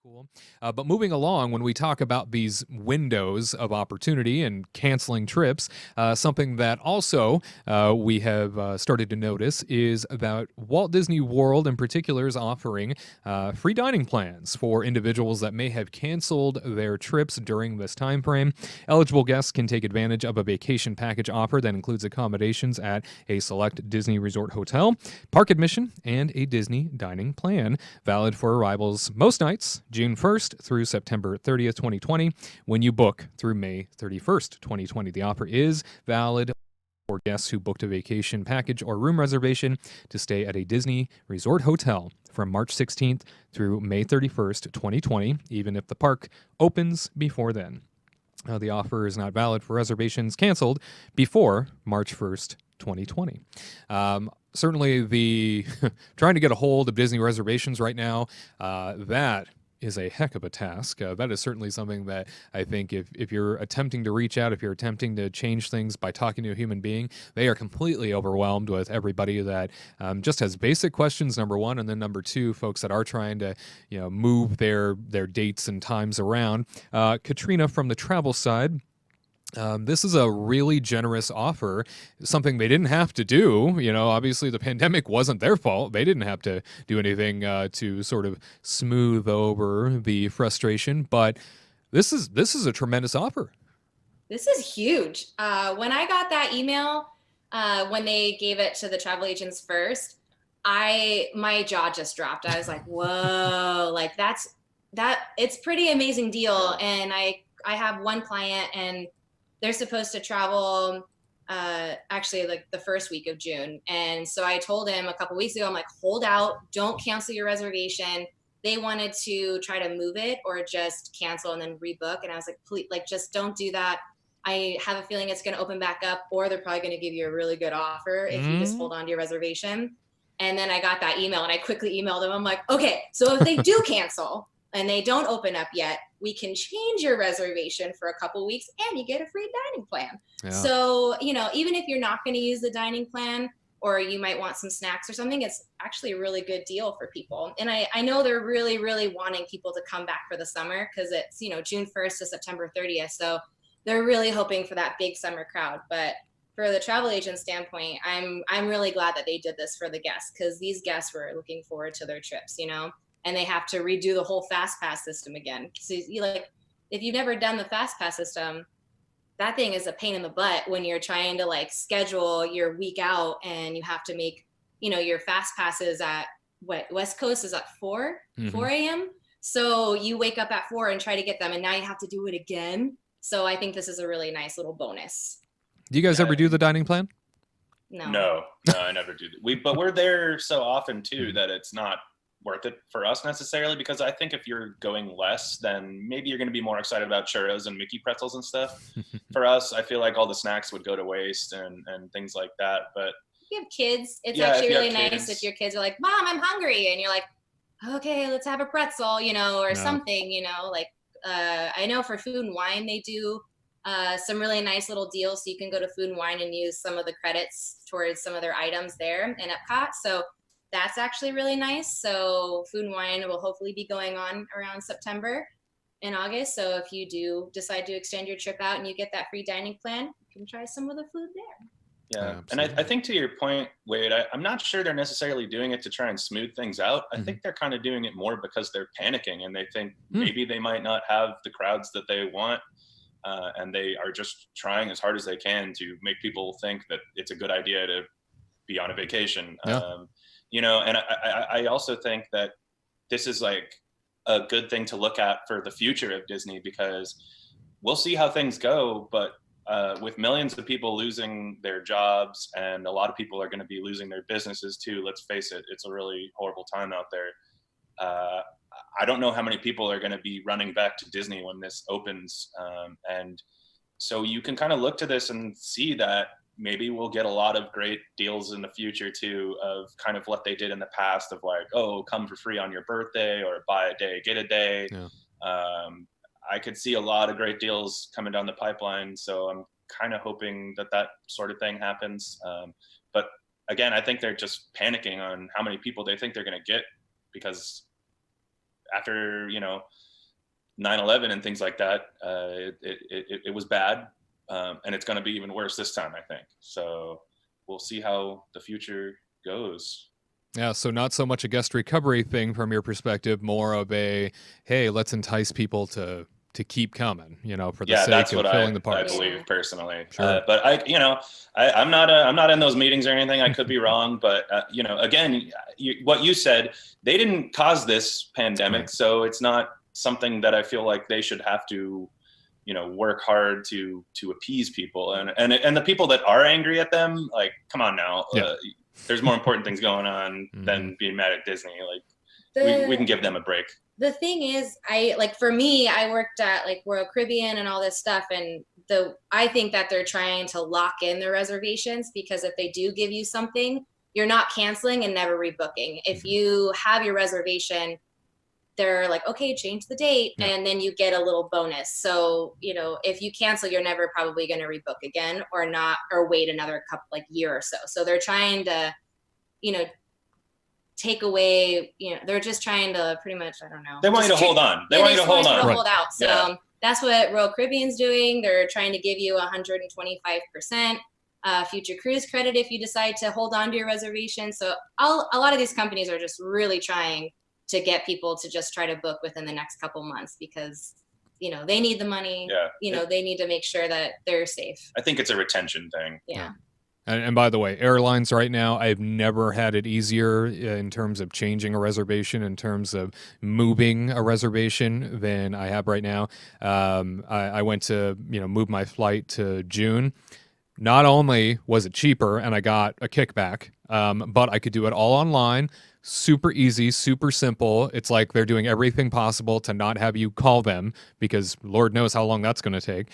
Cool. But moving along, when we talk about these windows of opportunity and canceling trips, something that also we have started to notice is that Walt Disney World in particular is offering free dining plans for individuals that may have canceled their trips during this time frame. Eligible guests can take advantage of a vacation package offer that includes accommodations at a select Disney Resort hotel, park admission, and a Disney dining plan, valid for arrivals most nights, June 1st through September 30th, 2020, when you book through May 31st, 2020. The offer is valid for guests who booked a vacation package or room reservation to stay at a Disney Resort hotel from March 16th through May 31st, 2020, even if the park opens before then. The offer is not valid for reservations canceled before March 1st, 2020. Certainly, the trying to get a hold of Disney reservations right now, that is a heck of a task. That is certainly something that I think if you're attempting to reach out, if you're attempting to change things by talking to a human being, they are completely overwhelmed with everybody that just has basic questions, number one, and then number two, folks that are trying to move their dates and times around. Katrina from the travel side. This is a really generous offer, something they didn't have to do. Obviously the pandemic wasn't their fault. They didn't have to do anything to sort of smooth over the frustration, but this is a tremendous offer. This is huge. When I got that email, when they gave it to the travel agents first, my jaw just dropped. I was like, whoa, like it's pretty amazing deal. And I have one client and they're supposed to travel actually like the first week of June. And so I told him a couple weeks ago, I'm like, hold out, don't cancel your reservation. They wanted to try to move it or just cancel and then rebook. And I was like, please, like, just don't do that. I have a feeling it's going to open back up, or they're probably going to give you a really good offer if you just hold on to your reservation. And then I got that email and I quickly emailed them. I'm like, okay, so if they do cancel and they don't open up yet, we can change your reservation for a couple weeks and you get a free dining plan. Yeah. So, even if you're not going to use the dining plan, or you might want some snacks or something, it's actually a really good deal for people. And I know they're really, really wanting people to come back for the summer because it's, June 1st to September 30th. So they're really hoping for that big summer crowd. But for the travel agent standpoint, I'm really glad that they did this for the guests, because these guests were looking forward to their trips, and they have to redo the whole fast pass system again. So if you've never done the fast pass system, that thing is a pain in the butt when you're trying to schedule your week out and you have to make, your fast passes at West Coast is at 4 a.m. So you wake up at 4 and try to get them, and now you have to do it again. So I think this is a really nice little bonus. Do you guys ever do the dining plan? No, I never do. But we're there so often too that it's not worth it for us necessarily, because I think if you're going less, then maybe you're going to be more excited about churros and Mickey pretzels and stuff. For us, I feel like all the snacks would go to waste and things like that. But if you have kids, it's actually really nice if your kids are like, Mom, I'm hungry, and you're like, okay, let's have a pretzel, or something, I know for Food and Wine they do some really nice little deals, so you can go to Food and Wine and use some of the credits towards some of their items there in Epcot. So that's actually really nice. So Food and Wine will hopefully be going on around September and August. So if you do decide to extend your trip out and you get that free dining plan, you can try some of the food there. Yeah. And I think to your point, Wade, I'm not sure they're necessarily doing it to try and smooth things out. I think they're kind of doing it more because they're panicking and they think maybe they might not have the crowds that they want. And they are just trying as hard as they can to make people think that it's a good idea to be on a vacation. Yeah. And I also think that this is like a good thing to look at for the future of Disney, because we'll see how things go, but with millions of people losing their jobs and a lot of people are going to be losing their businesses too, let's face it, it's a really horrible time out there. I don't know how many people are going to be running back to Disney when this opens. And so you can kind of look to this and see that maybe we'll get a lot of great deals in the future too, of kind of what they did in the past of like, oh, come for free on your birthday or buy a day, get a day. Yeah. I could see a lot of great deals coming down the pipeline. So I'm kind of hoping that sort of thing happens. But again, I think they're just panicking on how many people they think they're going to get, because after 9/11 and things like that, it was bad, and it's going to be even worse this time, I think. So we'll see how the future goes. Yeah, so not so much a guest recovery thing from your perspective, more of a, hey, let's entice people to keep coming, for the sake of filling the parks. I believe personally. Sure. But I'm not in those meetings or anything. I could be wrong, but again, what you said, they didn't cause this pandemic, Right. so it's not something that I feel like they should have to, work hard to appease people. And the people that are angry at them, like, come on now. Yeah. There's more important things going on than being mad at Disney. Like, we can give them a break. The thing is, for me, I worked at like Royal Caribbean and all this stuff, and I think that they're trying to lock in their reservations, because if they do give you something, you're not canceling and never rebooking. If you have your reservation, they're like, okay, change the date, and then you get a little bonus. So, if you cancel, you're never probably going to rebook again, or wait another year or so. So they're trying to, take away, they're just trying to pretty much, I don't know. They want you to hold on. They want you to hold on. Hold out. So that's what Royal Caribbean's doing. They're trying to give you 125% future cruise credit if you decide to hold on to your reservation. So a lot of these companies are just really trying to get people to just try to book within the next couple months, because they need the money. They need to make sure that they're safe. I think it's a retention thing. Yeah. And by the way, airlines right now, I've never had it easier in terms of changing a reservation, in terms of moving a reservation, than I have right now. I went to move my flight to June. Not only was it cheaper and I got a kickback, but I could do it all online. Super easy, super simple. It's like they're doing everything possible to not have you call them, because Lord knows how long that's going to take.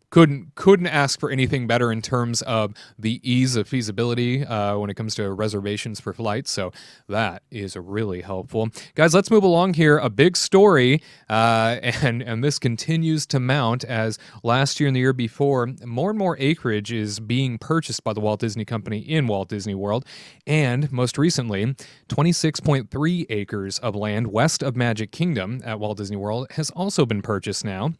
Couldn't ask for anything better in terms of the ease of feasibility when it comes to reservations for flights. So that is really helpful. Guys, let's move along here. A big story, and this continues to mount as last year and the year before, more and more acreage is being purchased by the Walt Disney Company in Walt Disney World. And most recently, 26.3 acres of land west of Magic Kingdom at Walt Disney World has also been purchased now.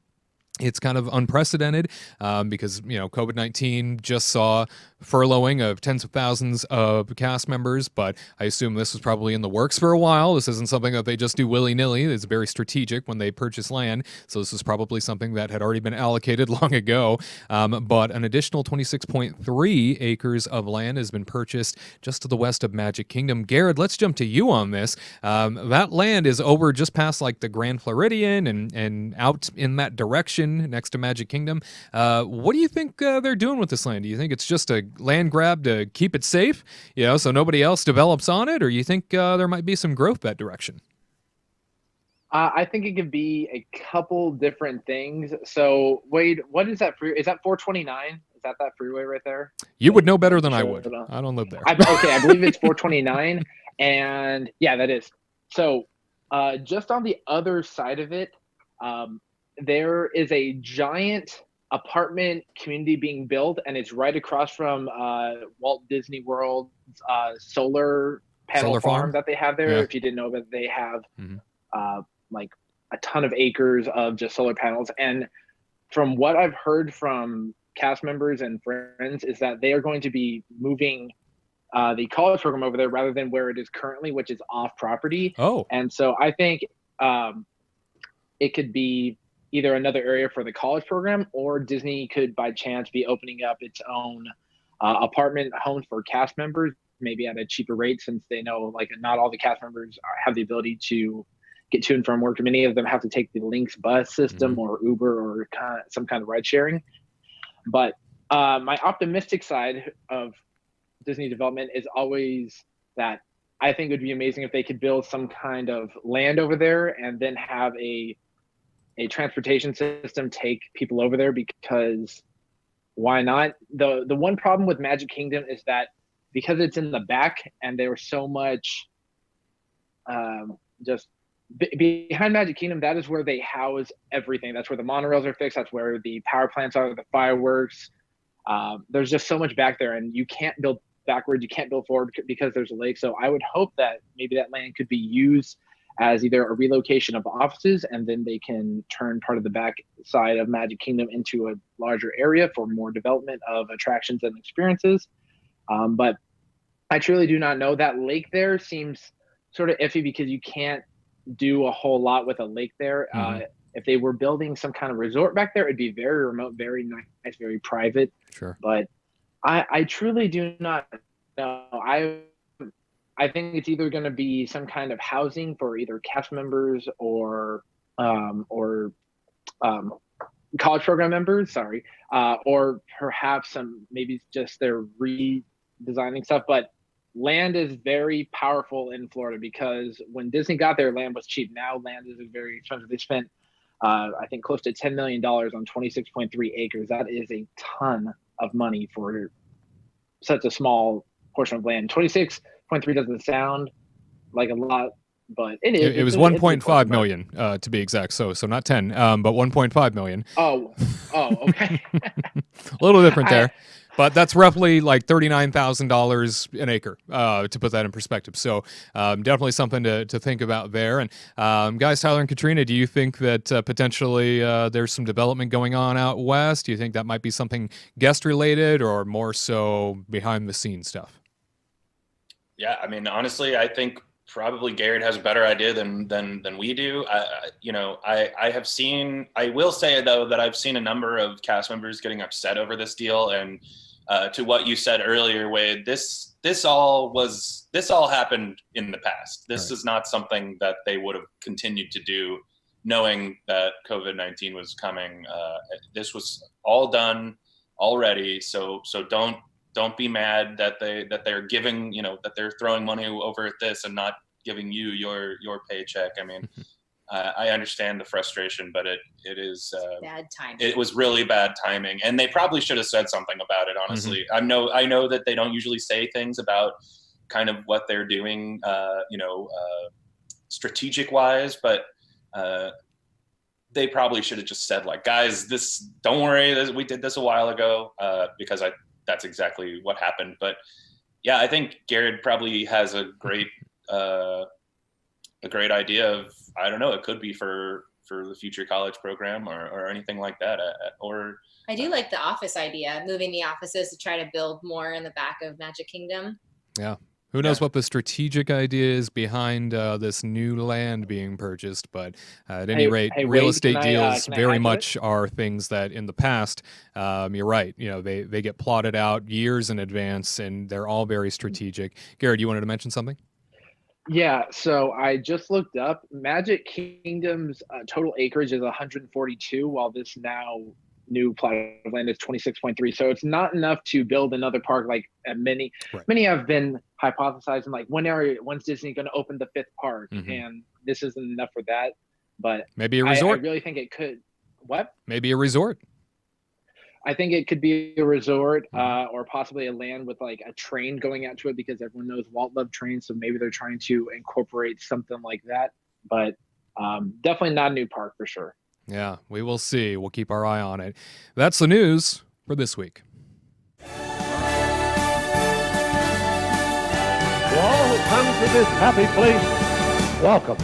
It's kind of unprecedented because, COVID-19 just saw furloughing of tens of thousands of cast members, but I assume this was probably in the works for a while. This isn't something that they just do willy-nilly. It's very strategic when they purchase land, so this is probably something that had already been allocated long ago. But an additional 26.3 acres of land has been purchased just to the west of Magic Kingdom. Garrett, let's jump to you on this. That land is over just past the Grand Floridian and out in that direction next to Magic Kingdom. What do you think they're doing with this land? Do you think it's just a land grab to keep it safe, so nobody else develops on it, or you think there might be some growth that direction? I think it could be a couple different things. So, Wade, what is that freeway? Is that 429? Is that freeway right there? You would know better than I would. I don't live there. I believe it's 429, and yeah, that is. So, just on the other side of it, there is a giant apartment community being built, and it's right across from Walt Disney World's solar panel farm that they have there. Yeah. If you didn't know that they have a ton of acres of just solar panels. And from what I've heard from cast members and friends is that they are going to be moving the college program over there rather than where it is currently, which is off property. Oh. And so I think it could be either another area for the college program, or Disney could by chance be opening up its own apartment homes for cast members, maybe at a cheaper rate, since they know not all the cast members have the ability to get to and from work. Many of them have to take the Lynx bus system or Uber or some kind of ride sharing. But my optimistic side of Disney development is always that I think it would be amazing if they could build some kind of land over there and then have a transportation system take people over there, because why not? The one problem with Magic Kingdom is that because it's in the back and there was so much just behind Magic Kingdom, that is where they house everything. That's where the monorails are fixed. That's where the power plants are, the fireworks. There's just so much back there, and you can't build backwards. You can't build forward because there's a lake. So I would hope that maybe that land could be used as either a relocation of offices, and then they can turn part of the back side of Magic Kingdom into a larger area for more development of attractions and experiences. But I truly do not know. That lake there seems sort of iffy because you can't do a whole lot with a lake there. If they were building some kind of resort back there, it'd be very remote, very nice, very private. Sure. But I truly do not know. I think it's either going to be some kind of housing for either cast members or college program members, or perhaps maybe just they're redesigning stuff. But land is very powerful in Florida because when Disney got there, land was cheap. Now land is very expensive. They spent, I think, close to $10 million on 26.3 acres. That is a ton of money for such a small portion of land. 26.3 doesn't sound like a lot, but it is. It was 1.5 million to be exact. So not 10, but 1.5 million. Oh, okay. A little different there. But that's roughly like $39,000 an acre, to put that in perspective. So definitely something to think about there. And guys, Tyler and Katrina, do you think that potentially there's some development going on out west? Do you think that might be something guest related or more so behind the scenes stuff? Yeah, I mean, honestly, I think probably Garrett has a better idea than we do. I will say though that I've seen a number of cast members getting upset over this deal, and to what you said earlier, Wade, this all happened in the past. This is not something that they would have continued to do, knowing that COVID-19 was coming. This was all done already. So don't be mad that they're giving, that they're throwing money over at this and not giving you your paycheck. I mean, I understand the frustration, but it is bad timing. It was really bad timing, and they probably should have said something about it. Honestly, I know that they don't usually say things about kind of what they're doing, strategic wise, but they probably should have just said like, guys, don't worry, we did this a while ago, because that's exactly what happened. But yeah, I think Garrett probably has a great idea of, I don't know, it could be for the future college program or anything like that. I do like the office idea, moving the offices to try to build more in the back of Magic Kingdom. Yeah. Who knows what the strategic idea is behind this new land being purchased, but at any rate, real estate deals very much are things that in the past, you're right, they get plotted out years in advance, and they're all very strategic. Garrett, you wanted to mention something? Yeah, so I just looked up. Magic Kingdom's total acreage is 142, while this now new plot of land is 26.3. So it's not enough to build another park like many have been hypothesizing, like when's Disney going to open the 5th park? And this isn't enough for that. But maybe a resort. I really think it could. What? Maybe a resort. I think it could be a resort, or possibly a land with like a train going out to it, because everyone knows Walt loved trains. So maybe they're trying to incorporate something like that. But definitely not a new park for sure. Yeah, we will see. We'll keep our eye on it. That's the news for this week. To all who come to this happy place, welcome.